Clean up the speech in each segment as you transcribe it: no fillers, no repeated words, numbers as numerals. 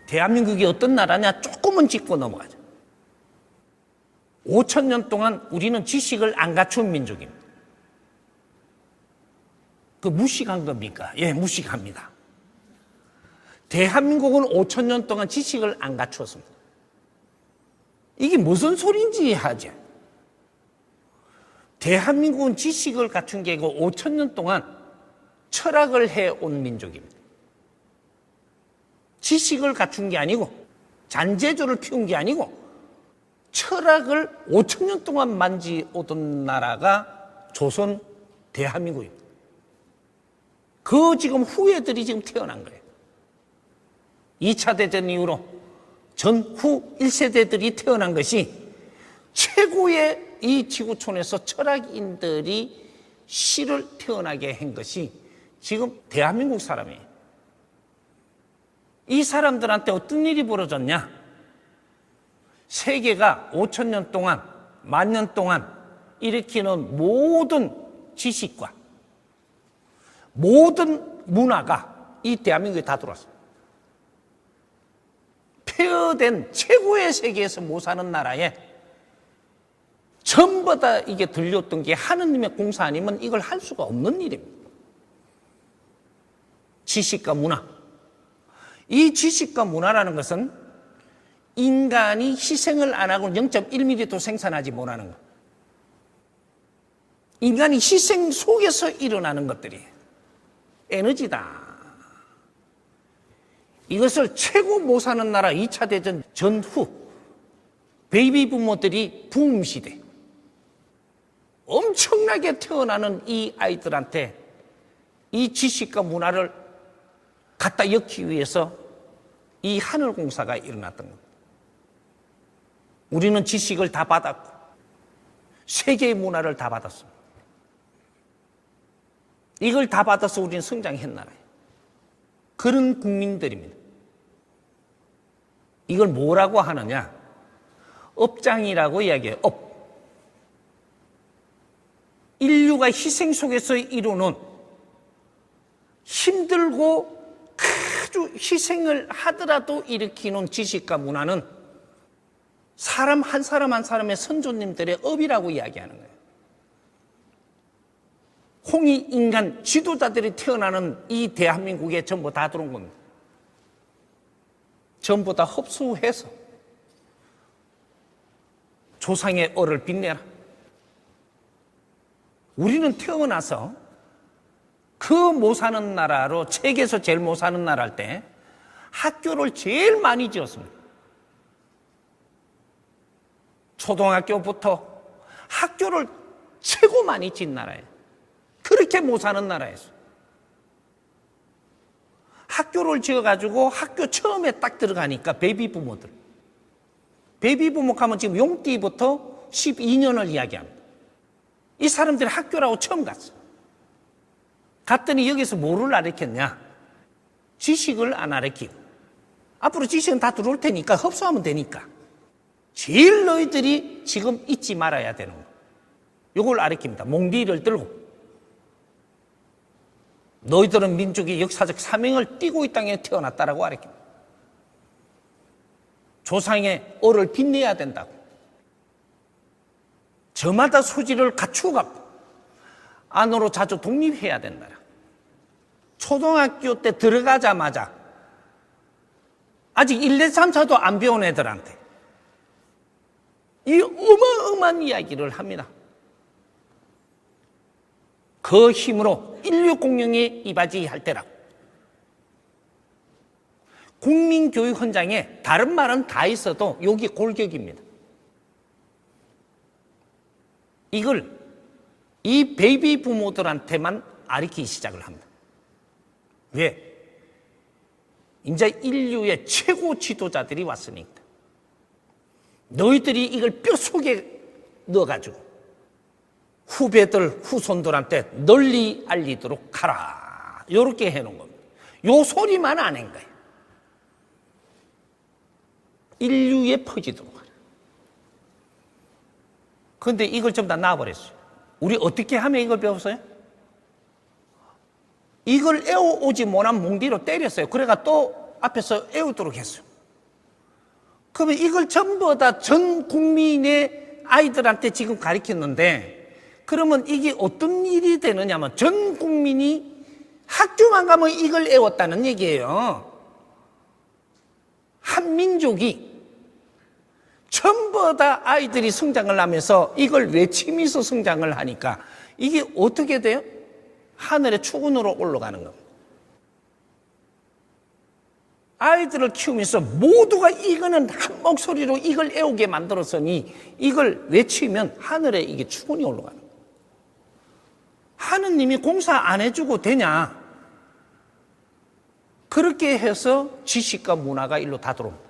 대한민국이 어떤 나라냐 조금은 짚고 넘어가죠. 5,000년 동안 우리는 지식을 안 갖춘 민족입니다. 그 무식한 겁니까? 예, 무식합니다. 대한민국은 5,000년 동안 지식을 안 갖추었습니다. 이게 무슨 소리인지 하죠. 대한민국은 지식을 갖춘 게 아니고 5,000년 동안 철학을 해온 민족입니다. 지식을 갖춘 게 아니고 잔재주를 피운 게 아니고 철학을 5,000년 동안 만지오던 나라가 조선 대한민국입니다. 그 지금 후예들이 지금 태어난 거예요. 2차 대전 이후로 전후 1세대들이 태어난 것이 최고의 이 지구촌에서 철학인들이 씨를 태어나게 한 것이 지금 대한민국 사람이에요. 이 사람들한테 어떤 일이 벌어졌냐? 세계가 5,000년 동안, 10,000년 동안 일으키는 모든 지식과 모든 문화가 이 대한민국에 다 들어왔어요. 폐허된 최고의 세계에서 못 사는 나라에 전부 다 이게 들렸던 게 하느님의 공사 아니면 이걸 할 수가 없는 일입니다. 지식과 문화. 이 지식과 문화라는 것은 인간이 희생을 안 하고 0.1mm도 생산하지 못하는 것. 인간이 희생 속에서 일어나는 것들이에요. 에너지다. 이것을 최고 못 사는 나라 2차 대전 전후 베이비 부모들이 부흥 시대 엄청나게 태어나는 이 아이들한테 이 지식과 문화를 갖다 엮기 위해서 이 하늘공사가 일어났던 겁니다. 우리는 지식을 다 받았고 세계의 문화를 다 받았습니다. 이걸 다 받아서 우리는 성장한 나라예요. 그런 국민들입니다. 이걸 뭐라고 하느냐? 업장이라고 이야기해요. 업. 인류가 희생 속에서 이루는 힘들고 아주 희생을 하더라도 일으키는 지식과 문화는 사람 한 사람 한 사람의 선조님들의 업이라고 이야기하는 거예요. 홍익인간 지도자들이 태어나는 이 대한민국에 전부 다 들어온 겁니다. 전부 다 흡수해서 조상의 얼을 빛내라. 우리는 태어나서 그 못 사는 나라로 세계에서 제일 못 사는 나라 할 때 학교를 제일 많이 지었습니다. 초등학교부터 학교를 최고 많이 지은 나라예요. 그렇게 못 사는 나라에서 학교를 지어가지고 학교 처음에 딱 들어가니까 베이비 부모들. 베이비 부모 가면 지금 용띠부터 12년을 이야기합니다. 이 사람들이 학교라고 처음 갔어. 갔더니 여기서 뭐를 가르쳤냐? 지식을 안 가르치고 앞으로 지식은 다 들어올 테니까 흡수하면 되니까 제일 너희들이 지금 잊지 말아야 되는 거. 이걸 가르칩니다. 몽디를 들고 너희들은 민족의 역사적 사명을 띠고 이 땅에 태어났다라고 가르칩니다. 조상의 얼을 빛내야 된다고. 저마다 소질을 갖추고 안으로 자주 독립해야 된다. 초등학교 때 들어가자마자 아직 1, 2, 3, 4도 안 배운 애들한테 이 어마어마한 이야기를 합니다. 그 힘으로 인류 공룡에 이바지할 때라고. 국민교육 현장에 다른 말은 다 있어도 여기 골격입니다. 이걸 이 베이비 부모들한테만 가르치기 시작을 합니다. 왜? 이제 인류의 최고 지도자들이 왔으니까. 너희들이 이걸 뼛속에 넣어가지고 후배들, 후손들한테 널리 알리도록 하라. 이렇게 해놓은 겁니다. 요 소리만 안 한 거예요. 인류에 퍼지도록 하라. 그런데 이걸 전부 다 놔버렸어요. 우리 어떻게 하면 이걸 배웠어요? 이걸 애워오지 못한 몽디로 때렸어요. 그래가 또 앞에서 애우도록 했어요. 그러면 이걸 전부 다 전 국민의 아이들한테 지금 가르쳤는데, 그러면 이게 어떤 일이 되느냐면 전 국민이 학교만 가면 이걸 애웠다는 얘기예요. 한 민족이 전부 다 아이들이 성장을 하면서 이걸 외치면서 성장을 하니까 이게 어떻게 돼요? 하늘의 추군으로 올라가는 겁니다. 아이들을 키우면서 모두가 이거는 한 목소리로 이걸 애우게 만들었으니 이걸 외치면 하늘에 이게 추군이 올라가는 거예요. 하느님이 공사 안 해주고 되냐? 그렇게 해서 지식과 문화가 일로 다 들어옵니다.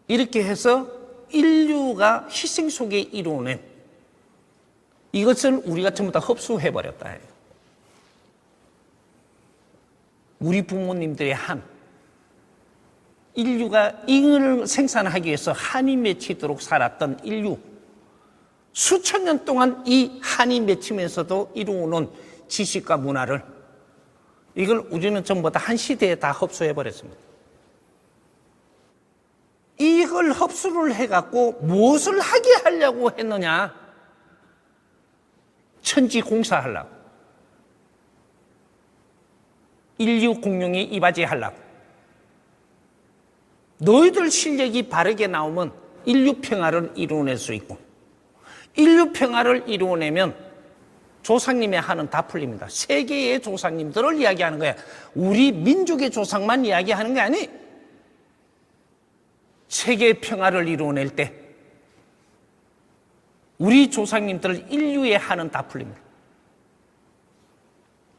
이렇게 해서 인류가 희생 속에 이루어낸 이것을 우리가 전부 다 흡수해버렸다 해요. 우리 부모님들의 한, 인류가 이걸 생산하기 위해서 한이 맺히도록 살았던 인류, 수천 년 동안 이 한이 맺히면서도 이루어놓은 지식과 문화를, 이걸 우리는 전부 다 한 시대에 다 흡수해버렸습니다. 이걸 흡수를 해갖고 무엇을 하게 하려고 했느냐? 천지 공사하려고. 인류 공룡이 이바지하려고. 너희들 실력이 바르게 나오면 인류 평화를 이루어낼 수 있고, 인류 평화를 이루어내면 조상님의 한은 다 풀립니다. 세계의 조상님들을 이야기하는 거야. 우리 민족의 조상만 이야기하는 게 아니. 세계의 평화를 이루어낼 때 우리 조상님들 인류의 한은 다 풀립니다.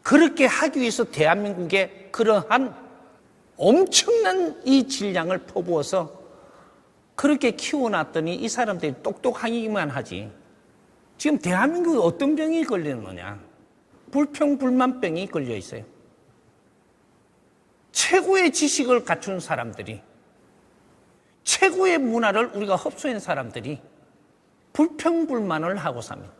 그렇게 하기 위해서 대한민국에 그러한 엄청난 이 질량을 퍼부어서 그렇게 키워놨더니 이 사람들이 똑똑하기만 하지. 지금 대한민국에 어떤 병이 걸리는 거냐? 불평불만병이 걸려 있어요. 최고의 지식을 갖춘 사람들이, 최고의 문화를 우리가 흡수한 사람들이 불평불만을 하고 삽니다.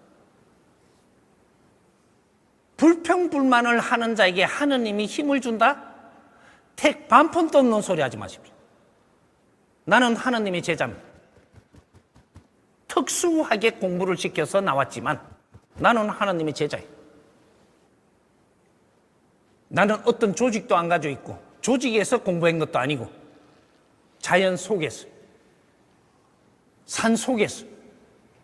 불평불만을 하는 자에게 하느님이 힘을 준다? 택 반푼도 없는 소리 하지 마십시오. 나는 하느님의 제자입니다. 특수하게 공부를 시켜서 나왔지만 나는 하느님의 제자예요. 나는 어떤 조직도 안 가지고 있고 조직에서 공부한 것도 아니고 자연 속에서, 산 속에서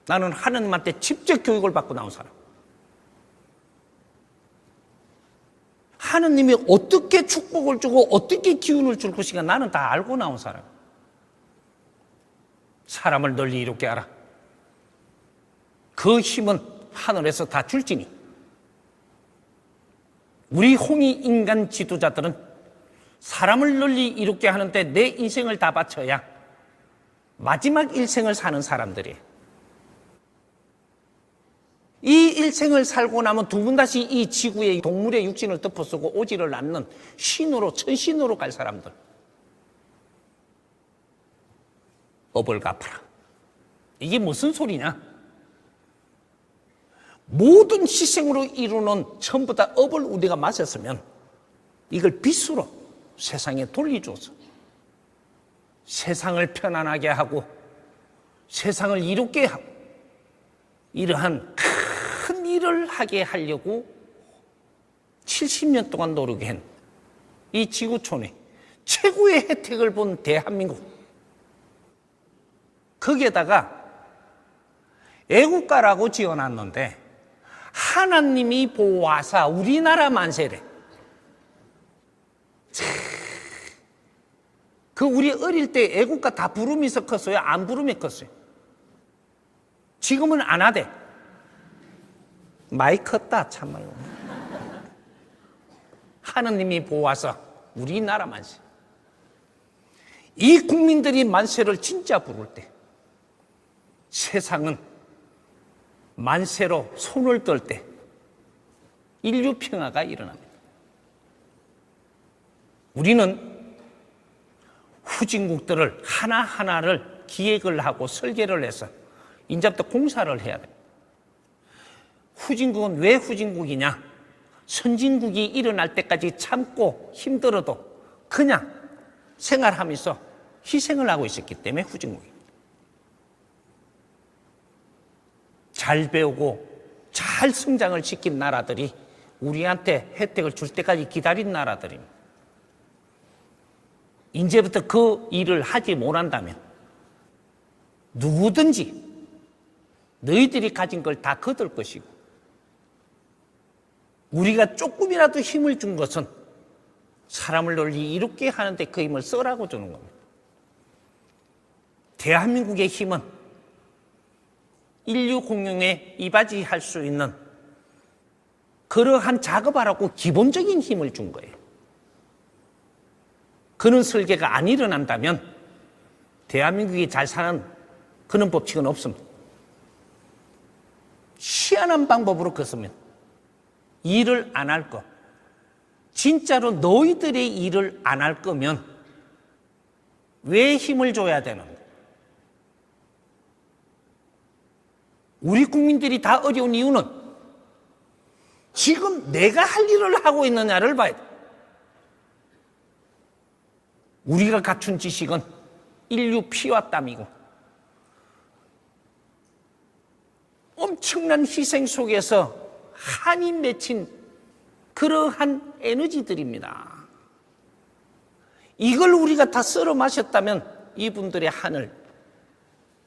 나는 하느님한테 직접 교육을 받고 나온 사람. 하느님이 어떻게 축복을 주고 어떻게 기운을 줄 것인가 나는 다 알고 나온 사람. 사람을 널리 이롭게 하라. 그 힘은 하늘에서 다 줄지니. 우리 홍익 인간 지도자들은 사람을 널리 이롭게 하는데 내 인생을 다 바쳐야 마지막 일생을 사는 사람들이에요. 이 일생을 살고 나면 두 번 다시 이 지구의 동물의 육신을 덮어쓰고 오지를 않는 신으로, 천신으로 갈 사람들. 업을 갚아라. 이게 무슨 소리냐? 모든 희생으로 이루는 전부 다 업을 우리가 마셨으면 이걸 빚으로 세상에 돌려줘서 세상을 편안하게 하고 세상을 이롭게 하고 이러한 큰 일을 하게 하려고 70년 동안 노력한 이 지구촌에 최고의 혜택을 본 대한민국, 거기에다가 애국가라고 지어놨는데 하나님이 보호하사 우리나라 만세래. 그 우리 어릴 때 애국가 다 부르면서 컸어요? 안 부르며 컸어요? 지금은 안 하대. 많이 컸다 참말로. 하나님이 보호하사 우리나라 만세. 이 국민들이 만세를 진짜 부를 때 세상은 만세로 손을 떨 때 인류 평화가 일어납니다. 우리는 후진국들을 하나하나를 기획을 하고 설계를 해서 이제부터 공사를 해야 돼요. 후진국은 왜 후진국이냐? 선진국이 일어날 때까지 참고 힘들어도 그냥 생활하면서 희생을 하고 있었기 때문에 후진국입니다. 잘 배우고 잘 성장을 시킨 나라들이 우리한테 혜택을 줄 때까지 기다린 나라들입니다. 이제부터 그 일을 하지 못한다면 누구든지 너희들이 가진 걸 다 거둘 것이고, 우리가 조금이라도 힘을 준 것은 사람을 널리 이롭게 하는데 그 힘을 써라고 주는 겁니다. 대한민국의 힘은 인류 공용에 이바지할 수 있는 그러한 작업하라고 기본적인 힘을 준 거예요. 그런 설계가 안 일어난다면 대한민국이 잘 사는 그런 법칙은 없습니다. 희한한 방법으로 그렇습니다. 일을 안 할 거. 진짜로 너희들의 일을 안 할 거면 왜 힘을 줘야 되는가? 우리 국민들이 다 어려운 이유는 지금 내가 할 일을 하고 있느냐를 봐야 돼. 우리가 갖춘 지식은 인류 피와 땀이고 엄청난 희생 속에서 한이 맺힌 그러한 에너지들입니다. 이걸 우리가 다 썰어 마셨다면 이분들의 한을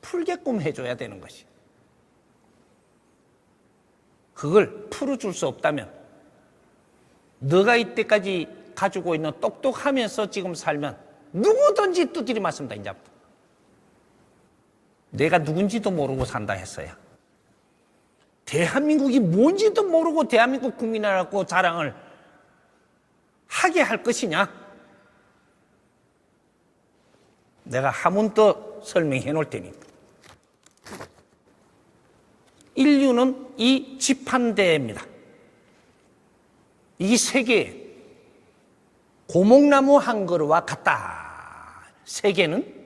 풀게끔 해줘야 되는 것이. 그걸 풀어줄 수 없다면 너가 이때까지 가지고 있는 똑똑하면서 지금 살면 누구든지 두드리 맞습니다. 이제부터. 내가 누군지도 모르고 산다 했어야. 대한민국이 뭔지도 모르고 대한민국 국민이라고 자랑을 하게 할 것이냐? 내가 한 번 더 설명해 놓을 테니까. 인류는 이 지판대입니다. 이 세계 고목나무 한 그루와 같다. 세계는.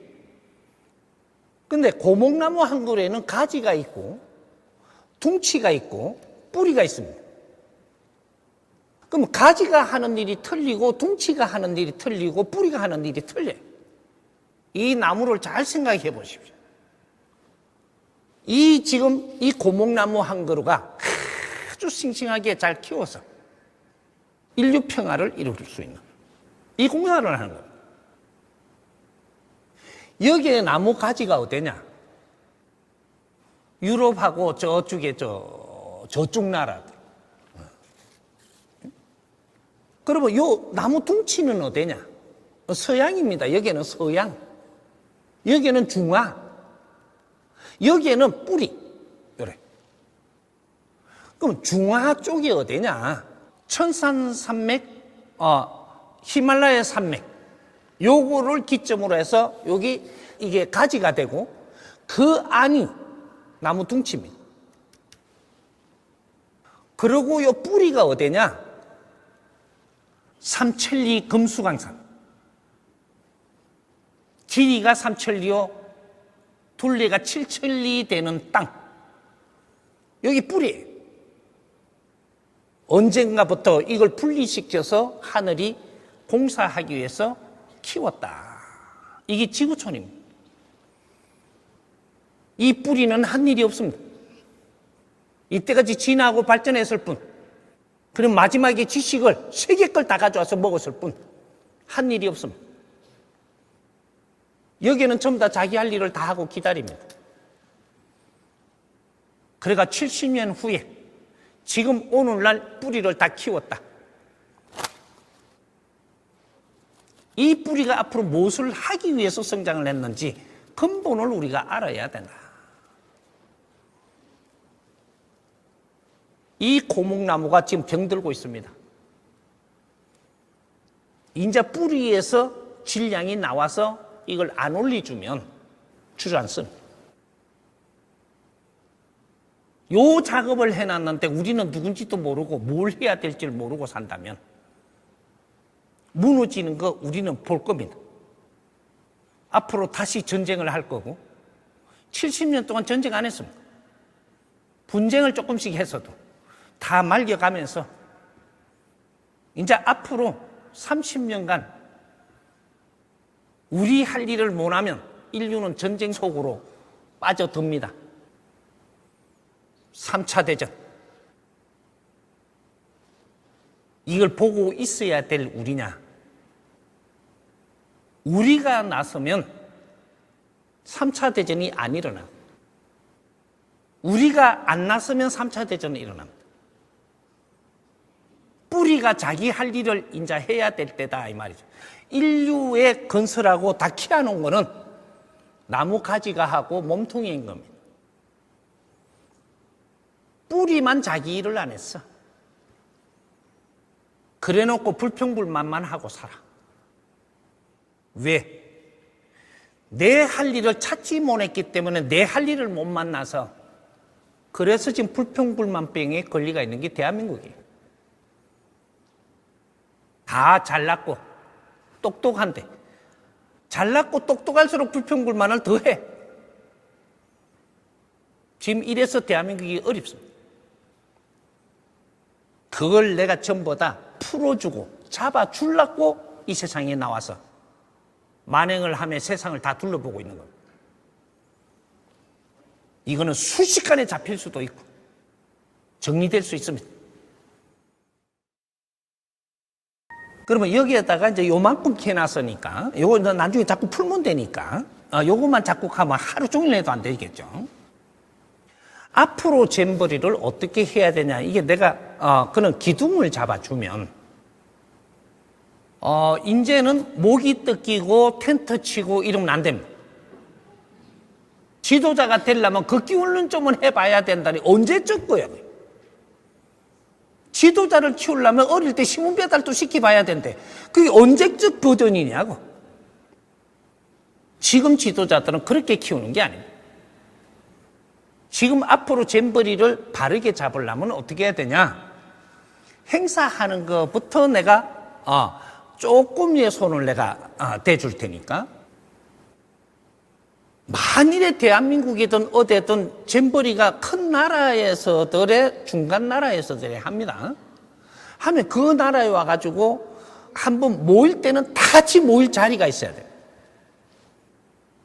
근데 고목나무 한 그루에는 가지가 있고 둥치가 있고 뿌리가 있습니다. 그럼 가지가 하는 일이 틀리고 둥치가 하는 일이 틀리고 뿌리가 하는 일이 틀려요. 이 나무를 잘 생각해 보십시오. 지금 이 고목나무 한 그루가 아주 싱싱하게 잘 키워서 인류 평화를 이룰 수 있는 이 공사를 하는 겁니다. 여기에 나무 가지가 어디냐? 유럽하고 저쪽에 저쪽 나라들. 그러면 요 나무 둥치는 어디냐? 서양입니다. 여기는 서양. 여기는 중화. 여기에는 뿌리. 요래. 그럼 중화 쪽이 어디냐? 천산산맥, 히말라야 산맥. 요거를 기점으로 해서 여기 이게 가지가 되고 그 안이 나무 둥치입니다. 그리고 요 뿌리가 어디냐? 삼천리 금수강산. 길이가 3천리요, 둘레가 7천리 되는 땅. 여기 뿌리예요. 언젠가부터 이걸 분리시켜서 하늘이 공사하기 위해서 키웠다. 이게 지구촌입니다. 이 뿌리는 한 일이 없습니다. 이때까지 진화하고 발전했을 뿐, 그럼 마지막에 지식을 세계 걸 다 가져와서 먹었을 뿐, 한 일이 없습니다. 여기는 전부 다 자기 할 일을 다 하고 기다립니다. 그래가 70년 후에 지금 오늘날 뿌리를 다 키웠다. 이 뿌리가 앞으로 무엇을 하기 위해서 성장을 했는지 근본을 우리가 알아야 된다. 이 고목나무가 지금 병들고 있습니다. 이제 뿌리에서 질량이 나와서 이걸 안 올려주면 주저앉습니다. 요 작업을 해놨는데 우리는 누군지도 모르고 뭘 해야 될지 모르고 산다면 무너지는 거 우리는 볼 겁니다. 앞으로 다시 전쟁을 할 거고 70년 동안 전쟁 안 했습니다. 분쟁을 조금씩 해서도 다 말려가면서 이제 앞으로 30년간 우리 할 일을 못하면 인류는 전쟁 속으로 빠져듭니다. 3차 대전. 이걸 보고 있어야 될 우리냐? 우리가 나서면 3차 대전이 안 일어나. 우리가 안 나서면 3차 대전이 일어납니다. 뿌리가 자기 할 일을 이제 해야 될 때다 이 말이죠. 인류의 건설하고 다 키워놓은 거는 나무 가지가 하고 몸통인 겁니다. 뿌리만 자기 일을 안 했어. 그래놓고 불평불만만 하고 살아. 왜? 내 할 일을 찾지 못했기 때문에 내 할 일을 못 만나서 그래서 지금 불평불만병에 걸리가 있는 게 대한민국이에요. 다 잘났고 똑똑한데 잘났고 똑똑할수록 불평불만을 더해. 지금 이래서 대한민국이 어렵습니다. 그걸 내가 전부 다 풀어주고 잡아주려고 이 세상에 나와서 만행을 하며 세상을 다 둘러보고 있는 겁니다. 이거는 순식간에 잡힐 수도 있고 정리될 수 있습니다. 그러면 여기에다가 이제 요만큼 캐놨으니까 요거 나중에 자꾸 풀면 되니까 요것만 자꾸 하면 하루 종일 해도 안 되겠죠. 앞으로 잼버리를 어떻게 해야 되냐. 이게 내가 그런 기둥을 잡아주면 이제는 모기 뜯기고 텐트 치고 이러면 안 됩니다. 지도자가 되려면 그 기운은 좀 해봐야 된다니 언제적 거야. 지도자를 키우려면 어릴 때 신문 배달도 시켜봐야 된대. 그게 언제적 버전이냐고. 지금 지도자들은 그렇게 키우는 게 아닙니다. 지금 앞으로 잼버리를 바르게 잡으려면 어떻게 해야 되냐. 행사하는 것부터 내가 조금의 손을 내가 대줄 테니까 만일에 대한민국이든 어디든 잼버리가 큰 나라에서들의 중간 나라에서들의 합니다. 하면 그 나라에 와가지고 한번 모일 때는 다 같이 모일 자리가 있어야 돼요.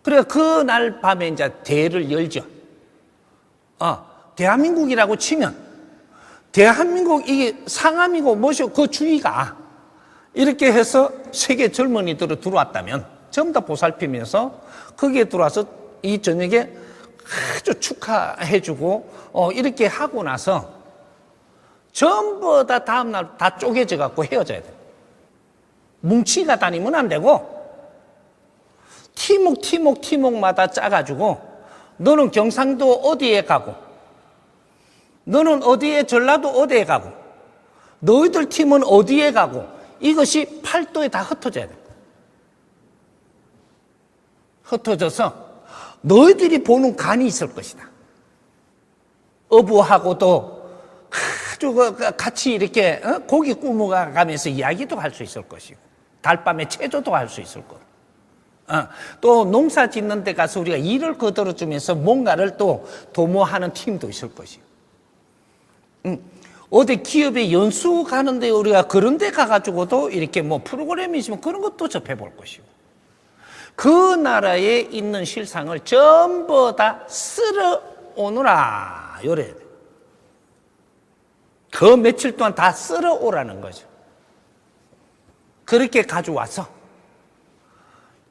그래서 그날 밤에 이제 대회를 열죠. 대한민국이라고 치면 대한민국 이게 상암이고 뭐시고 그 주위가 이렇게 해서 세계 젊은이들이 들어왔다면 전부 다 보살피면서 거기에 들어와서 이 저녁에 아주 축하해주고 이렇게 하고 나서 전부 다 다음날 다 쪼개져 갖고 헤어져야 돼요. 뭉치가 다니면 안 되고 티목마다 짜가지고 너는 경상도 어디에 가고 너는 어디에 전라도 어디에 가고 너희들 팀은 어디에 가고 이것이 팔도에 다 흩어져야 돼. 흩어져서 너희들이 보는 간이 있을 것이다. 어부하고도 아주 같이 이렇게 고기 구워가면서 이야기도 할 수 있을 것이고 달밤에 체조도 할 수 있을 거고 또 농사 짓는 데 가서 우리가 일을 거들어주면서 뭔가를 또 도모하는 팀도 있을 것이고 어디 기업에 연수 가는데 우리가 그런 데 가가지고도 이렇게 뭐 프로그램이 있으면 그런 것도 접해볼 것이고 그 나라에 있는 실상을 전부 다 쓸어 오느라 요래 그 며칠 동안 다 쓸어 오라는 거죠. 그렇게 가져와서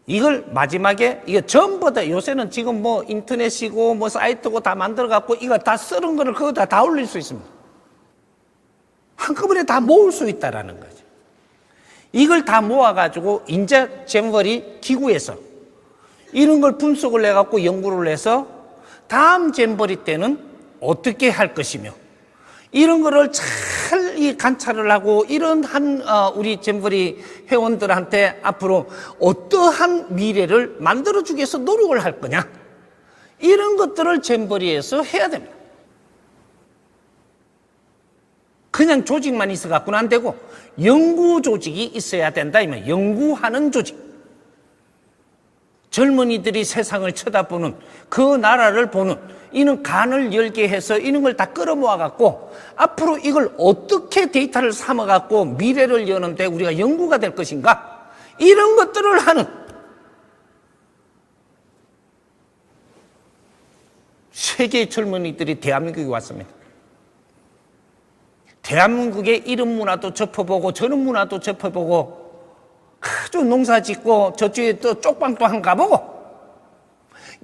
이걸 마지막에 이게 전부 다 요새는 지금 뭐 인터넷이고 뭐 사이트고 다 만들어 갖고 이거 다 쓰는 거를 그거 다 올릴 수 있습니다. 한꺼번에 다 모을 수 있다라는 거죠. 이걸 다 모아가지고 인자 잼버리 기구에서 이런 걸 분석을 해갖고 연구를 해서 다음 잼버리 때는 어떻게 할 것이며 이런 거를 잘 관찰을 하고 이런 우리 잼버리 회원들한테 앞으로 어떠한 미래를 만들어주기 위해서 노력을 할 거냐 이런 것들을 잼버리에서 해야 됩니다. 그냥 조직만 있어 갖고는 안 되고 연구 조직이 있어야 된다. 이면 연구하는 조직. 젊은이들이 세상을 쳐다보는 그 나라를 보는 이는 간을 열게 해서 이런 걸 다 끌어모아 갖고 앞으로 이걸 어떻게 데이터를 삼아 갖고 미래를 여는데 우리가 연구가 될 것인가 이런 것들을 하는 세계의 젊은이들이 대한민국에 왔습니다. 대한민국의 이런 문화도 접해보고 저런 문화도 접해보고 아주 농사 짓고 저쪽에 또 쪽방도 한 가보고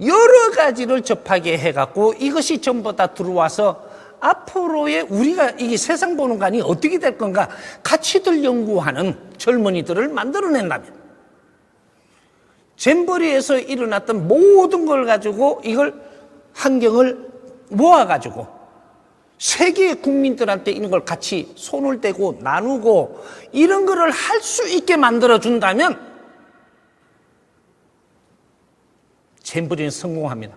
여러 가지를 접하게 해갖고 이것이 전부 다 들어와서 앞으로의 우리가 이게 세상 보는 관이 어떻게 될 건가 가치들 연구하는 젊은이들을 만들어낸다면 잼버리에서 일어났던 모든 걸 가지고 이걸 환경을 모아가지고 세계의 국민들한테 이런 걸 같이 손을 떼고 나누고 이런 거를 할 수 있게 만들어준다면 잼버리는 성공합니다.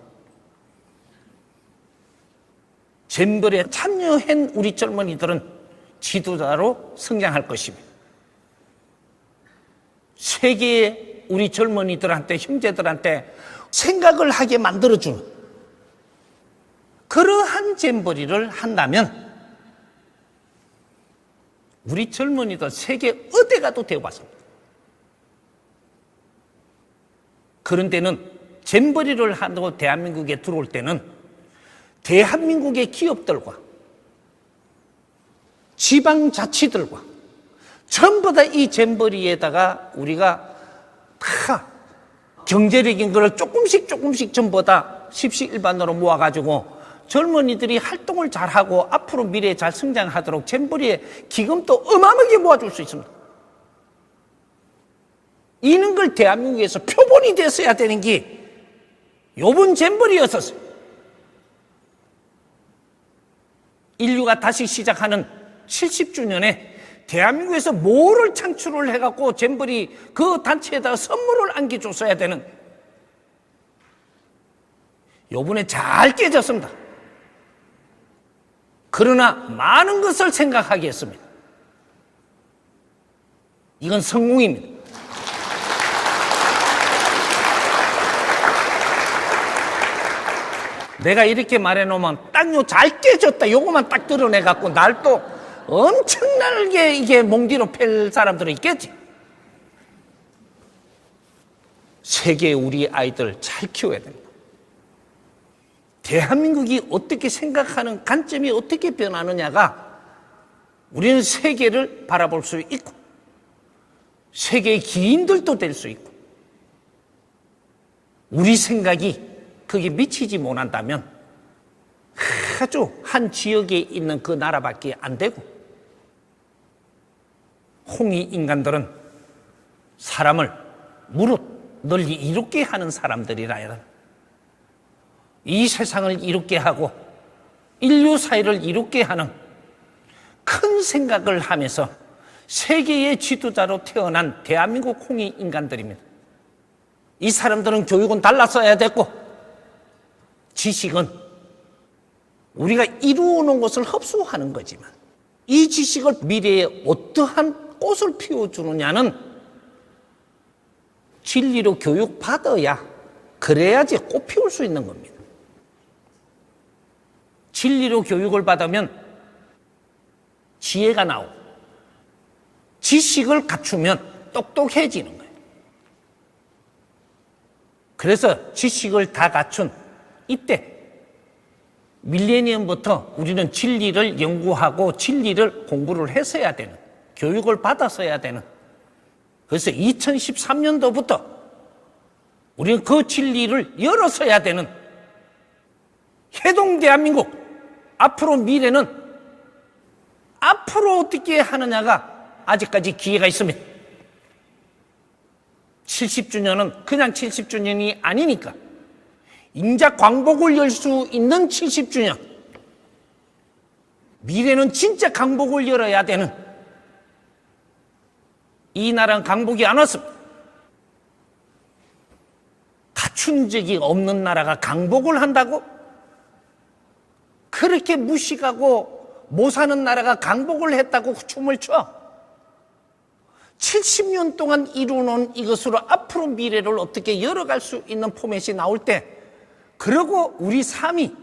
잼버리에 참여한 우리 젊은이들은 지도자로 성장할 것입니다. 세계의 우리 젊은이들한테 형제들한테 생각을 하게 만들어주는 그러한 잼버리를 한다면 우리 젊은이들 세계 어디 가도 되어봤습니다. 그런 데는 잼버리를 하고 대한민국에 들어올 때는 대한민국의 기업들과 지방자치들과 전부 다 이 잼버리에다가 우리가 다 경제력인 걸 조금씩 전부 다 십시일반으로 모아가지고 젊은이들이 활동을 잘하고 앞으로 미래에 잘 성장하도록 잼버리에 기금도 어마어마하게 모아줄 수 있습니다. 이런 걸 대한민국에서 표본이 됐어야 되는 게 요번 잼버리였었어요. 인류가 다시 시작하는 70주년에 대한민국에서 뭐를 창출을 해갖고 잼버리 그 단체에다가 선물을 안겨줬어야 되는 요번에 잘 깨졌습니다. 그러나 많은 것을 생각하게 했습니다. 이건 성공입니다. 내가 이렇게 말해놓으면 딱 요 잘 깨졌다 요거만 딱 드러내갖고 날 또 엄청나게 이게 몽디로 팰 사람들은 있겠지. 세계의 우리 아이들 잘 키워야 됩니다. 대한민국이 어떻게 생각하는 관점이 어떻게 변하느냐가 우리는 세계를 바라볼 수 있고 세계의 기인들도 될 수 있고 우리 생각이 거기에 미치지 못한다면 아주 한 지역에 있는 그 나라밖에 안 되고 홍이 인간들은 사람을 무릇 널리 이롭게 하는 사람들이라 이 세상을 이롭게 하고 인류 사회를 이롭게 하는 큰 생각을 하면서 세계의 지도자로 태어난 대한민국 홍이 인간들입니다. 이 사람들은 교육은 달랐어야 됐고 지식은 우리가 이루어놓은 것을 흡수하는 거지만 이 지식을 미래에 어떠한 꽃을 피워주느냐는 진리로 교육받아야 그래야지 꽃 피울 수 있는 겁니다. 진리로 교육을 받으면 지혜가 나오고 지식을 갖추면 똑똑해지는 거예요. 그래서 지식을 다 갖춘 이때 밀레니엄부터 우리는 진리를 연구하고 진리를 공부를 했어야 되는 교육을 받았어야 되는 그래서 2013년도부터 우리는 그 진리를 열어서야 되는 해동 대한민국 앞으로 미래는 앞으로 어떻게 하느냐가 아직까지 기회가 있습니다. 70주년은 그냥 70주년이 아니니까 인자 광복을 열 수 있는 70주년 미래는 진짜 강복을 열어야 되는 이 나라는 강복이 안 왔습니다. 갖춘 적이 없는 나라가 강복을 한다고? 그렇게 무식하고 못 사는 나라가 강복을 했다고 춤을 춰? 70년 동안 이루어놓은 이것으로 앞으로 미래를 어떻게 열어갈 수 있는 포맷이 나올 때 그러고 우리 삶이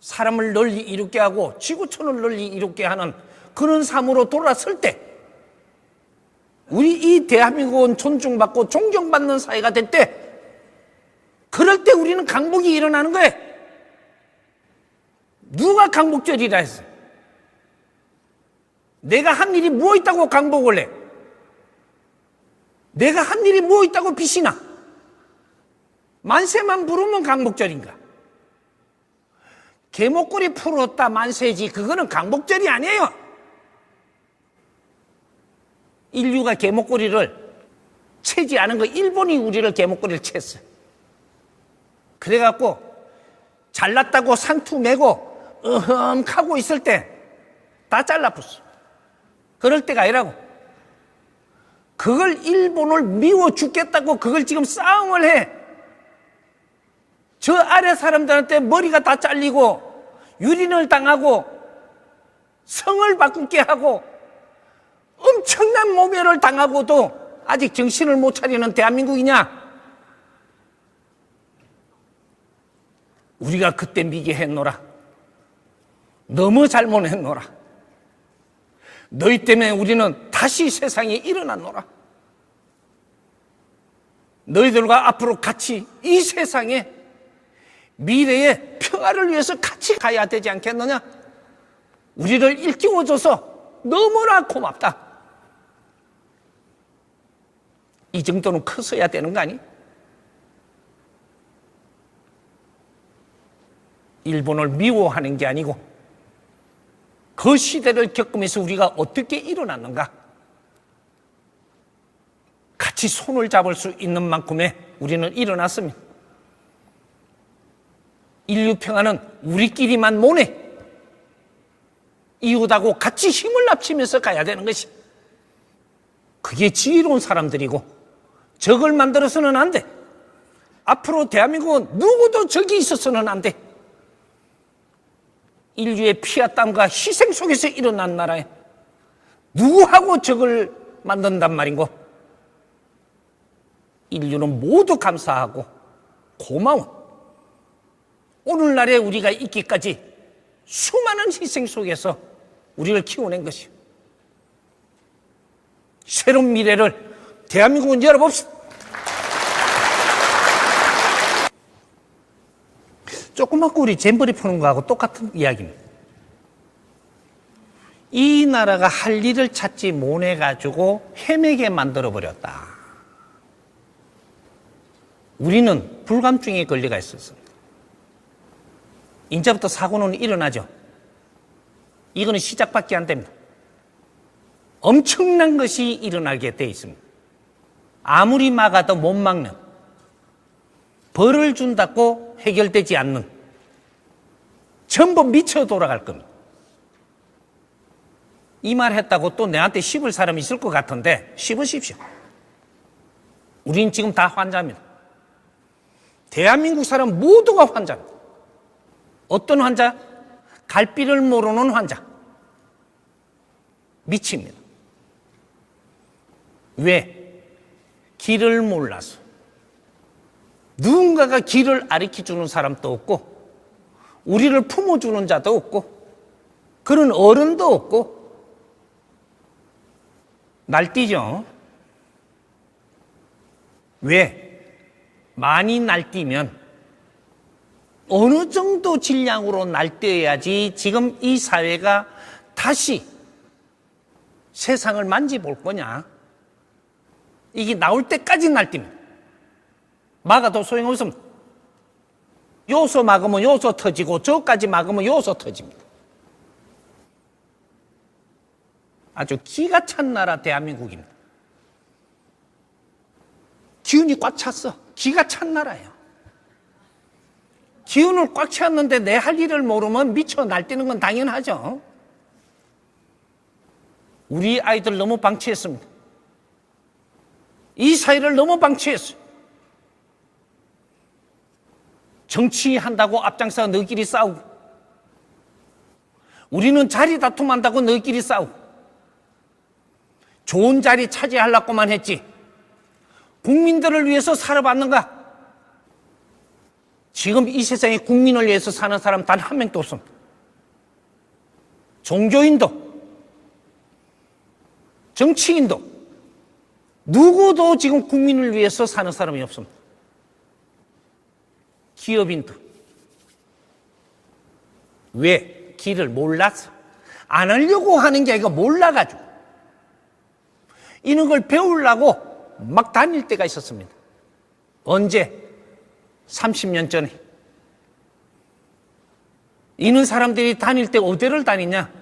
사람을 널리 이롭게 하고 지구촌을 널리 이롭게 하는 그런 삶으로 돌아설 때 우리 이 대한민국은 존중받고 존경받는 사회가 될 때 그럴 때 우리는 강복이 일어나는 거예요. 누가 강복절이라 했어? 내가 한 일이 뭐 있다고 강복을 해? 내가 한 일이 뭐 있다고 빛이 나? 만세만 부르면 강복절인가? 개목걸이 풀었다 만세지, 그거는 강복절이 아니에요. 인류가 개목걸이를 채지 않은 거, 일본이 우리를 개목걸이를 챘어요. 그래갖고 잘났다고 상투 메고 하고 있을 때 다 잘라붙어. 그럴 때가 아니라고. 그걸 일본을 미워 죽겠다고 그걸 지금 싸움을 해. 저 아래 사람들한테 머리가 다 잘리고 유린을 당하고 성을 바꾸게 하고 엄청난 모멸을 당하고도 아직 정신을 못 차리는 대한민국이냐? 우리가 그때 미개했노라. 너무 잘못했노라. 너희 때문에 우리는 다시 세상에 일어났노라. 너희들과 앞으로 같이 이 세상에 미래의 평화를 위해서 같이 가야 되지 않겠느냐? 우리를 일깨워줘서 너무나 고맙다. 이 정도는 커서야 되는 거 아니? 일본을 미워하는 게 아니고 그 시대를 겪으면서 우리가 어떻게 일어났는가? 같이 손을 잡을 수 있는 만큼의 우리는 일어났습니다. 인류 평화는 우리끼리만 못해. 이웃하고 같이 힘을 합치면서 가야 되는 것이. 그게 지혜로운 사람들이고 적을 만들어서는 안 돼. 앞으로 대한민국은 누구도 적이 있어서는 안 돼. 인류의 피와 땀과 희생 속에서 일어난 나라에 누구하고 적을 만든단 말인고. 인류는 모두 감사하고 고마워. 오늘날에 우리가 있기까지 수많은 희생 속에서 우리를 키워낸 것이요. 새로운 미래를 대한민국은 열어봅시다. 조그맣고 우리 잼버리 푸는 거하고 똑같은 이야기입니다. 이 나라가 할 일을 찾지 못해가지고 헤매게 만들어버렸다. 우리는 불감증에 걸려가 있었습니다. 이제부터 사고는 일어나죠. 이거는 시작밖에 안 됩니다. 엄청난 것이 일어나게 돼 있습니다. 아무리 막아도 못 막는, 벌을 준다고 해결되지 않는, 전부 미쳐 돌아갈 겁니다. 이 말 했다고 또 내한테 씹을 사람이 있을 것 같은데 씹으십시오. 우린 지금 다 환자입니다. 대한민국 사람 모두가 환자입니다. 어떤 환자? 갈피를 모르는 환자. 미칩니다. 왜? 길을 몰라서. 누군가가 길을 가르쳐주는 사람도 없고 우리를 품어주는 자도 없고 그런 어른도 없고 날뛰죠. 왜? 많이 날뛰면 어느 정도 질량으로 날뛰어야지 지금 이 사회가 다시 세상을 만져볼 거냐. 이게 나올 때까지 날뛰면 막아도 소용없습니다. 요소 막으면 요소 터지고 저까지 막으면 요소 터집니다. 아주 기가 찬 나라 대한민국입니다. 기운이 꽉 찼어. 기가 찬 나라예요. 기운을 꽉 찼는데 내 할 일을 모르면 미쳐 날뛰는 건 당연하죠. 우리 아이들 너무 방치했습니다. 이 사회를 너무 방치했어요. 정치한다고 앞장서 너희끼리 싸우고 우리는 자리 다툼한다고 너희끼리 싸우고 좋은 자리 차지하려고만 했지 국민들을 위해서 살아봤는가? 지금 이 세상에 국민을 위해서 사는 사람 단 한 명도 없습니다. 종교인도 정치인도 누구도 지금 국민을 위해서 사는 사람이 없습니다. 기업인도 왜? 길을 몰라서. 안 하려고 하는 게 아니라 몰라가지고. 이런 걸 배우려고 막 다닐 때가 있었습니다. 언제? 30년 전에. 이런 사람들이 다닐 때 어디를 다니냐?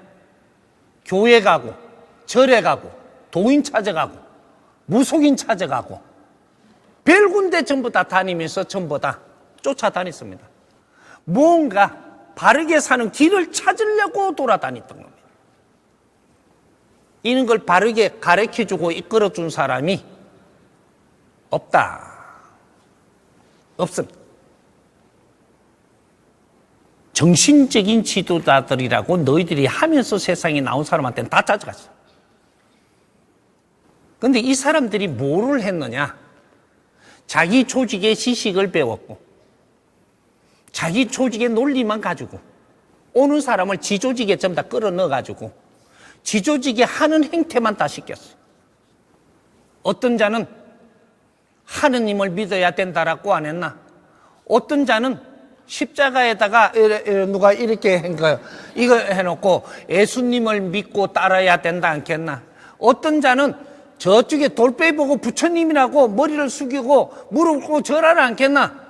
교회 가고, 절에 가고, 도인 찾아가고, 무속인 찾아가고, 별 군데 전부 다 다니면서 전부 다 쫓아다녔습니다. 뭔가 바르게 사는 길을 찾으려고 돌아다녔던 겁니다. 이런 걸 바르게 가르쳐주고 이끌어준 사람이 없다. 없습니다. 정신적인 지도자들이라고 너희들이 하면서 세상에 나온 사람한테는 다 찾아갔어. 그런데 이 사람들이 뭐를 했느냐? 자기 조직의 지식을 배웠고, 자기 조직의 논리만 가지고, 오는 사람을 지 조직에 전부 다 끌어 넣어가지고, 지 조직이 하는 행태만 다 시켰어. 어떤 자는 하느님을 믿어야 된다라고 안 했나? 어떤 자는 십자가에다가 누가 이렇게 한 거예요. 이거 해놓고 예수님을 믿고 따라야 된다 않겠나? 어떤 자는 저쪽에 돌빼 보고 부처님이라고 머리를 숙이고 무릎 꿇고 절하라 않겠나?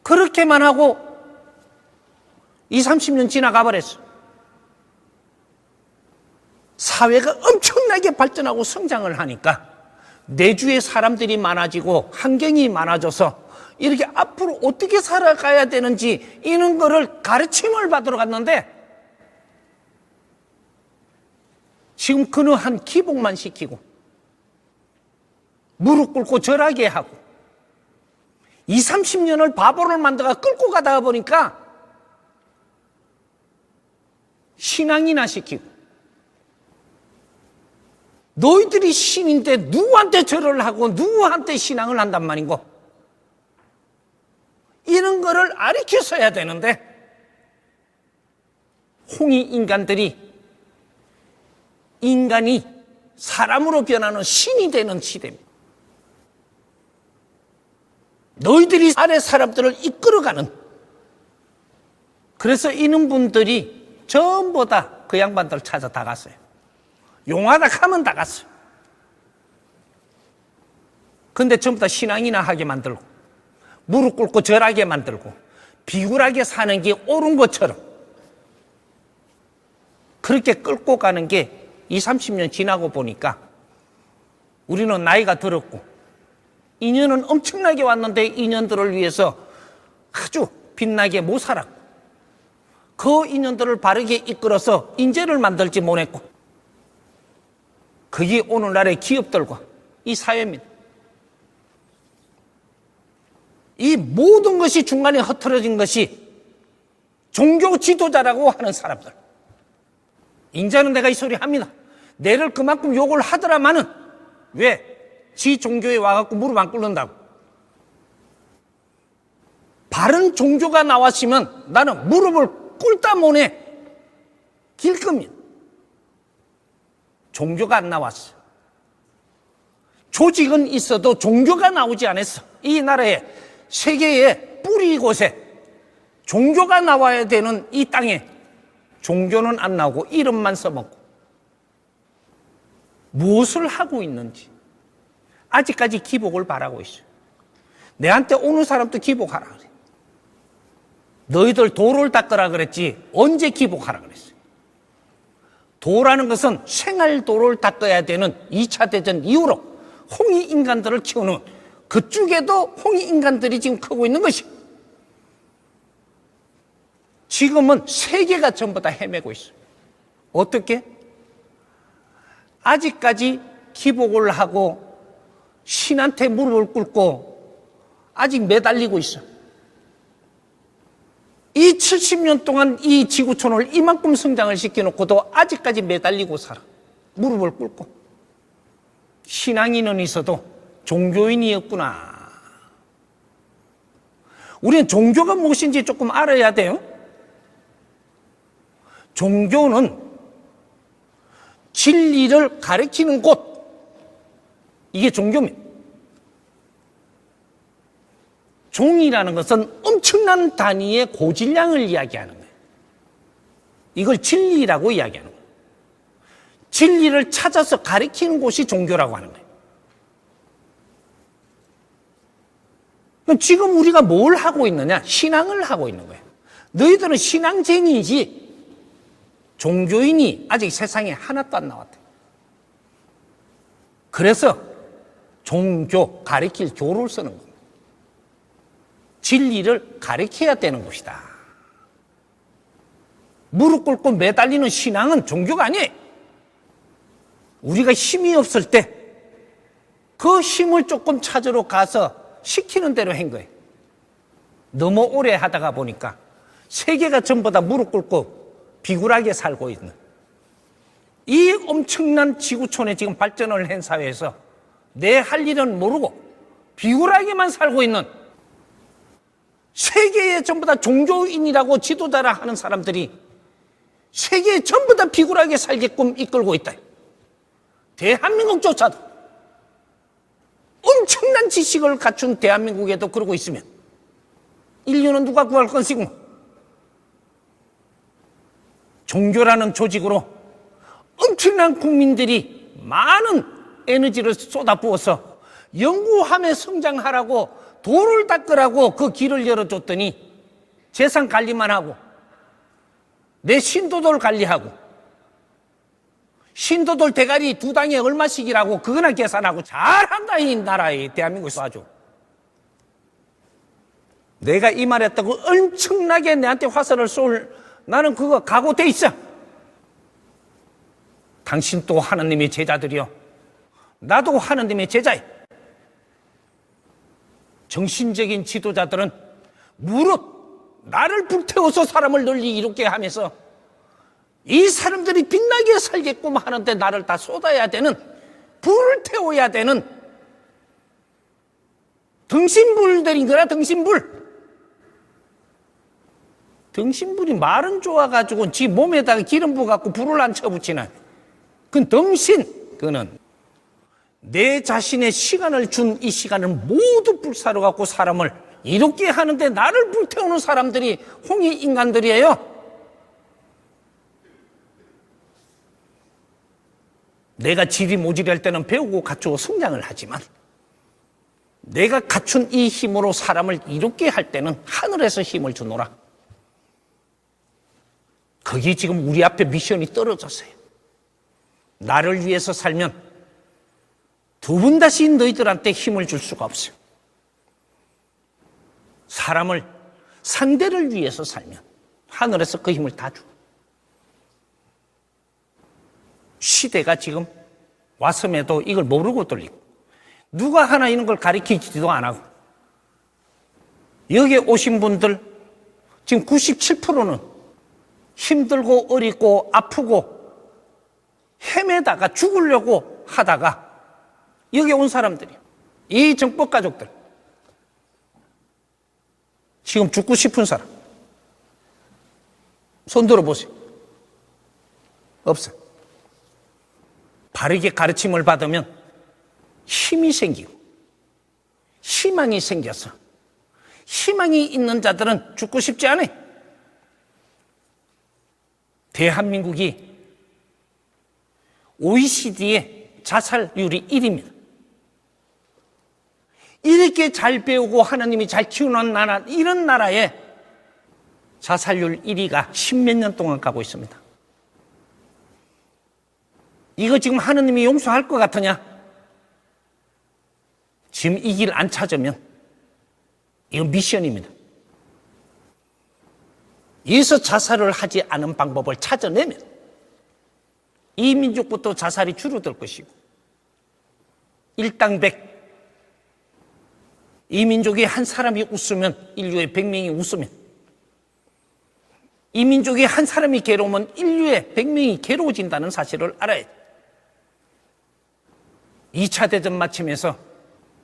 그렇게만 하고 20, 30년 지나가 버렸어. 사회가 엄청나게 발전하고 성장을 하니까 내주에 사람들이 많아지고 환경이 많아져서 이렇게 앞으로 어떻게 살아가야 되는지 이런 거를 가르침을 받으러 갔는데 지금 그러한 기복만 시키고 무릎 꿇고 절하게 하고 20, 30년을 바보를 만들어 끌고 가다 보니까 신앙이나 시키고 너희들이 신인데 누구한테 절을 하고 누구한테 신앙을 한단 말인고 이런 거를 가르쳐서야 되는데 홍이 인간이 사람으로 변하는 신이 되는 시대입니다. 너희들이 아래 사람들을 이끌어가는 그래서 이런 분들이 전부 다 그 양반들 찾아 다 갔어요. 용하다 하면 다 갔어요. 근데 전부 다 신앙이나 하게 만들고 무릎 꿇고 절하게 만들고 비굴하게 사는 게 옳은 것처럼 그렇게 끌고 가는 게 20, 30년 지나고 보니까 우리는 나이가 들었고 인연은 엄청나게 왔는데 인연들을 위해서 아주 빛나게 못 살았고 그 인연들을 바르게 이끌어서 인재를 만들지 못했고 그게 오늘날의 기업들과 이 사회입니다. 이 모든 것이 중간에 흐트러진 것이 종교 지도자라고 하는 사람들. 인자는 내가 이 소리 합니다. 내를 그만큼 욕을 하더라마는 왜? 지 종교에 와갖고 무릎 안 꿇는다고. 바른 종교가 나왔으면 나는 무릎을 꿇다 못해 길 겁니다. 종교가 안 나왔어. 조직은 있어도 종교가 나오지 않았어. 이 나라에 세계의 뿌리 곳에 종교가 나와야 되는 이 땅에 종교는 안 나오고 이름만 써먹고 무엇을 하고 있는지 아직까지 기복을 바라고 있어요. 내한테 오는 사람도 기복하라 그래. 너희들 도를 닦으라 그랬지 언제 기복하라 그랬어요. 도라는 것은 생활도를 닦아야 되는 2차 대전 이후로 홍이 인간들을 키우는 그쪽에도 홍이 인간들이 지금 크고 있는 것이 지금은 세계가 전부 다 헤매고 있어요. 어떻게? 아직까지 기복을 하고 신한테 무릎을 꿇고 아직 매달리고 있어. 이 70년 동안 이 지구촌을 이만큼 성장을 시켜놓고도 아직까지 매달리고 살아. 무릎을 꿇고. 신앙인은 있어도 종교인이었구나. 우리는 종교가 무엇인지 조금 알아야 돼요. 종교는 진리를 가리키는 곳. 이게 종교입니다. 종이라는 것은 엄청난 단위의 고질량을 이야기하는 거예요. 이걸 진리라고 이야기하는 거예요. 진리를 찾아서 가리키는 곳이 종교라고 하는 거예요. 지금 우리가 뭘 하고 있느냐? 신앙을 하고 있는 거예요. 너희들은 신앙쟁이지 종교인이 아직 세상에 하나도 안 나왔대. 그래서 종교, 가리킬 교를 쓰는 겁니다. 진리를 가리켜야 되는 곳이다. 무릎 꿇고 매달리는 신앙은 종교가 아니에요. 우리가 힘이 없을 때 그 힘을 조금 찾으러 가서 시키는 대로 한 거예요. 너무 오래 하다가 보니까 세계가 전부 다 무릎 꿇고 비굴하게 살고 있는 이 엄청난 지구촌에 지금 발전을 한 사회에서 내 할 일은 모르고 비굴하게만 살고 있는 세계에 전부 다 종교인이라고 지도자라 하는 사람들이 세계에 전부 다 비굴하게 살게끔 이끌고 있다. 대한민국조차도 엄청난 지식을 갖춘 대한민국에도 그러고 있으면 인류는 누가 구할 것이고 종교라는 조직으로 엄청난 국민들이 많은 에너지를 쏟아부어서 연구함에 성장하라고 돌을 닦으라고 그 길을 열어줬더니 재산 관리만 하고 내 신도들 관리하고 신도들 대가리 두 당에 얼마씩이라고 그거나 계산하고 잘한다 이 나라에 대한민국에서 아주. 내가 이 말했다고 엄청나게 내한테 화살을 쏠 나는 그거 각오돼 있어. 당신 또 하나님의 제자들이요. 나도 하나님의 제자야. 정신적인 지도자들은 무릇 나를 불태워서 사람을 널리 이롭게 하면서 이 사람들이 빛나게 살게끔 하는데 나를 다 쏟아야 되는, 불을 태워야 되는 등신불들인 거라. 등신불이 말은 좋아가지고 지 몸에다가 기름 부어갖고 불을 안 쳐붙이나. 그건 등신. 그는 내 자신의 시간을 준 이 시간을 모두 불사로 갖고 사람을 이롭게 하는데 나를 불태우는 사람들이 홍해 인간들이에요. 내가 질이 모질할 때는 배우고 갖추고 성장을 하지만 내가 갖춘 이 힘으로 사람을 이롭게 할 때는 하늘에서 힘을 주노라. 거기 지금 우리 앞에 미션이 떨어졌어요. 나를 위해서 살면 두 번 다시 너희들한테 힘을 줄 수가 없어요. 사람을, 상대를 위해서 살면 하늘에서 그 힘을 다 줘. 시대가 지금 왔음에도 이걸 모르고 돌리고 누가 하나 이런 걸 가리키지도 안 하고 여기에 오신 분들 지금 97%는 힘들고 어리고 아프고 헤매다가 죽으려고 하다가 여기 온 사람들이에요. 이 정법 가족들 지금 죽고 싶은 사람 손 들어보세요. 없어요. 바르게 가르침을 받으면 힘이 생기고 희망이 생겨서 희망이 있는 자들은 죽고 싶지 않아요. 대한민국이 OECD의 자살률이 1위입니다. 이렇게 잘 배우고 하나님이 잘 키우는 나라, 이런 나라에 자살률 1위가 10몇 년 동안 가고 있습니다. 이거 지금 하느님이 용서할 것 같으냐? 지금 이 길 안 찾으면 이건 미션입니다. 여기서 자살을 하지 않은 방법을 찾아내면 이 민족부터 자살이 줄어들 것이고 일당백 이 민족이 한 사람이 웃으면 인류의 100명이 웃으면 이 민족이 한 사람이 괴로우면 인류의 100명이 괴로워진다는 사실을 알아야 돼. 2차 대전 마치면서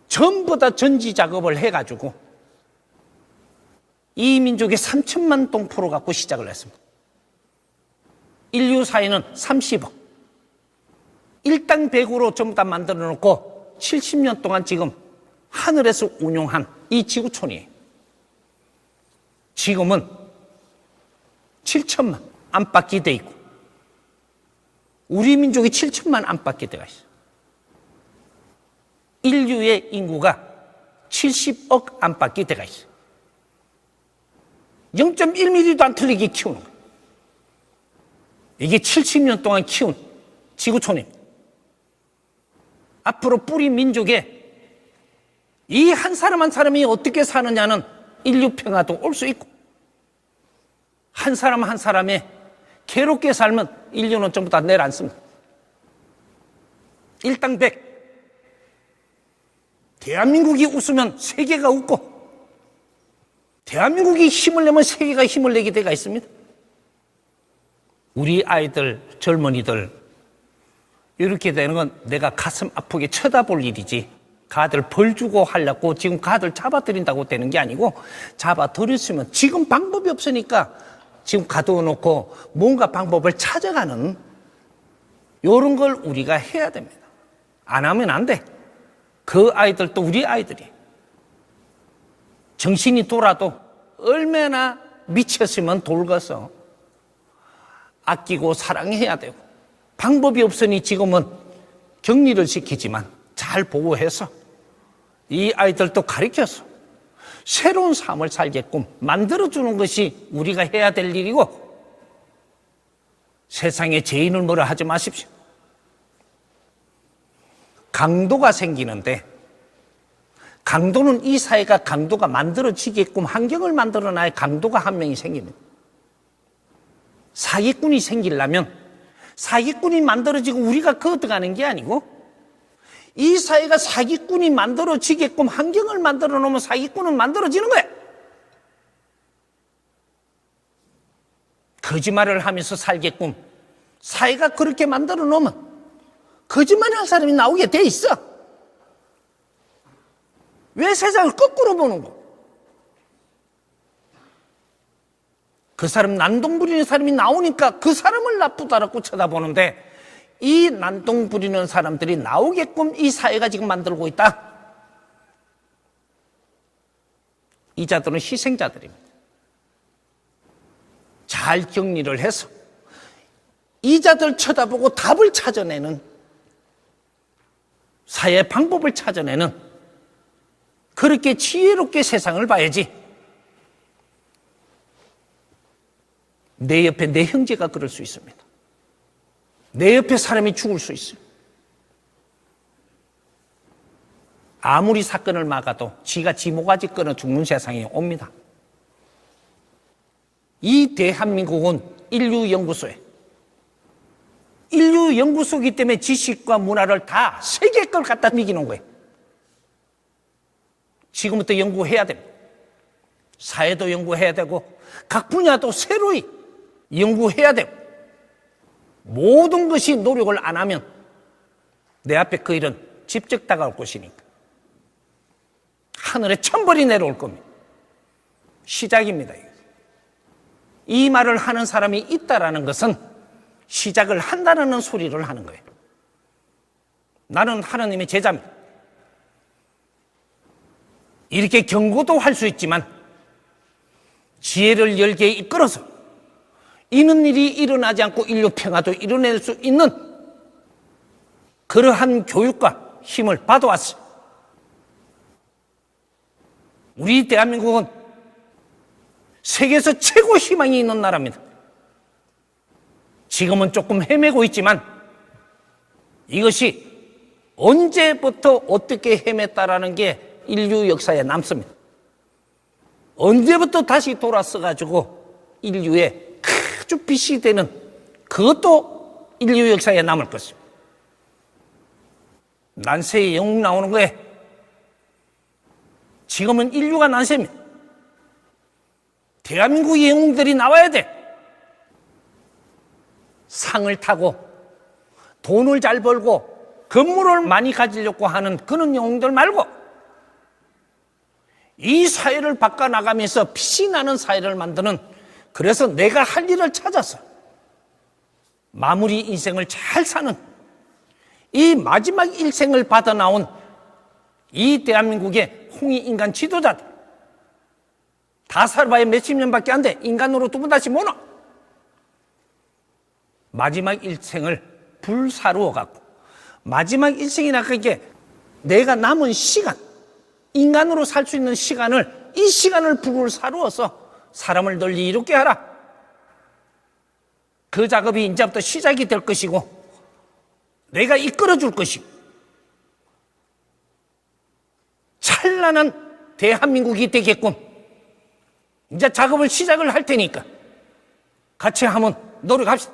전부 다 전지 작업을 해가지고 이 민족의 3천만 동포로 갖고 시작을 했습니다. 인류 사회는 30억. 일당 100으로 전부 다 만들어 놓고 70년 동안 지금 하늘에서 운용한 이 지구촌이에요. 지금은 7천만 안팎이 돼 있고 우리 민족이 7천만 안팎이 돼가 있어요. 인류의 인구가 70억 안팎이 돼가 있어요. 0.1mm도 안 틀리게 키우는 거예요. 이게 70년 동안 키운 지구촌입니다. 앞으로 뿌리 민족에 이 한 사람 한 사람이 어떻게 사느냐는 인류 평화도 올 수 있고 한 사람 한 사람의 괴롭게 살면 인류는 전부 다 내려앉습니다. 일당 100. 대한민국이 웃으면 세계가 웃고 대한민국이 힘을 내면 세계가 힘을 내게 되어 있습니다. 우리 아이들, 젊은이들 이렇게 되는 건 내가 가슴 아프게 쳐다볼 일이지 가들 벌 주고 하려고 지금 가들 잡아들인다고 되는 게 아니고 잡아들였으면 지금 방법이 없으니까 지금 가둬놓고 뭔가 방법을 찾아가는 이런 걸 우리가 해야 됩니다. 안 하면 안 돼. 그 아이들도 우리 아이들이 정신이 돌아도 얼마나 미쳤으면 돌아서 아끼고 사랑해야 되고 방법이 없으니 지금은 격리를 시키지만 잘 보호해서 이 아이들도 가르쳐서 새로운 삶을 살게끔 만들어주는 것이 우리가 해야 될 일이고 세상에 죄인을 뭐라 하지 마십시오. 강도가 생기는데 강도는 이 사회가 강도가 만들어지게끔 환경을 만들어놔야 강도가 한 명이 생깁니다. 사기꾼이 생기려면 사기꾼이 만들어지고 우리가 거듭가는 게 아니고 이 사회가 사기꾼이 만들어지게끔 환경을 만들어 놓으면 사기꾼은 만들어지는 거야. 거짓말을 하면서 살게끔 사회가 그렇게 만들어 놓으면 거짓말할 사람이 나오게 돼 있어. 왜 세상을 거꾸로 보는 거? 그 사람 난동 부리는 사람이 나오니까 그 사람을 나쁘다라고 쳐다보는데 이 난동 부리는 사람들이 나오게끔 이 사회가 지금 만들고 있다. 이 자들은 희생자들입니다. 잘 격리를 해서 이 자들 쳐다보고 답을 찾아내는 사회의 방법을 찾아내는 그렇게 지혜롭게 세상을 봐야지. 내 옆에 내 형제가 그럴 수 있습니다. 내 옆에 사람이 죽을 수 있어요. 아무리 사건을 막아도 지가 지 모가지 끊어 죽는 세상이 옵니다. 이 대한민국은 인류연구소에 인류연구소이기 때문에 지식과 문화를 다 세계 걸 갖다 미기는 거예요. 지금부터 연구해야 됩니다. 사회도 연구해야 되고 각 분야도 새로이 연구해야 되고 모든 것이 노력을 안 하면 내 앞에 그 일은 직접 다가올 것이니까 하늘에 천벌이 내려올 겁니다. 시작입니다. 이 말을 하는 사람이 있다라는 것은 시작을 한다는 소리를 하는 거예요. 나는 하나님의 제자입니다. 이렇게 경고도 할 수 있지만 지혜를 열개에 이끌어서 이런 일이 일어나지 않고 인류 평화도 이뤄낼 수 있는 그러한 교육과 힘을 받아왔어요. 우리 대한민국은 세계에서 최고 희망이 있는 나라입니다. 지금은 조금 헤매고 있지만 이것이 언제부터 어떻게 헤맸다라는 게 인류 역사에 남습니다. 언제부터 다시 돌아서가지고 인류의 아주 빛이 되는 그것도 인류 역사에 남을 것입니다. 난세의 영웅 나오는 거에 지금은 인류가 난세입니다. 대한민국의 영웅들이 나와야 돼. 상을 타고 돈을 잘 벌고 건물을 많이 가지려고 하는 그런 영웅들 말고 이 사회를 바꿔나가면서 빛이 나는 사회를 만드는 그래서 내가 할 일을 찾아서 마무리 인생을 잘 사는 이 마지막 일생을 받아 나온 이 대한민국의 홍익인간 지도자들 다 살아봐야 몇십 년밖에 안 돼. 인간으로 두 번 다시 못 와. 마지막 일생을 불사루어 갖고 마지막 일생이나 그게 내가 남은 시간, 인간으로 살 수 있는 시간을 이 시간을 불사루어서 사람을 널리 이롭게 하라. 그 작업이 이제부터 시작이 될 것이고 내가 이끌어 줄 것이고 찬란한 대한민국이 되게끔 이제 작업을 시작을 할 테니까 같이 한번 노력합시다.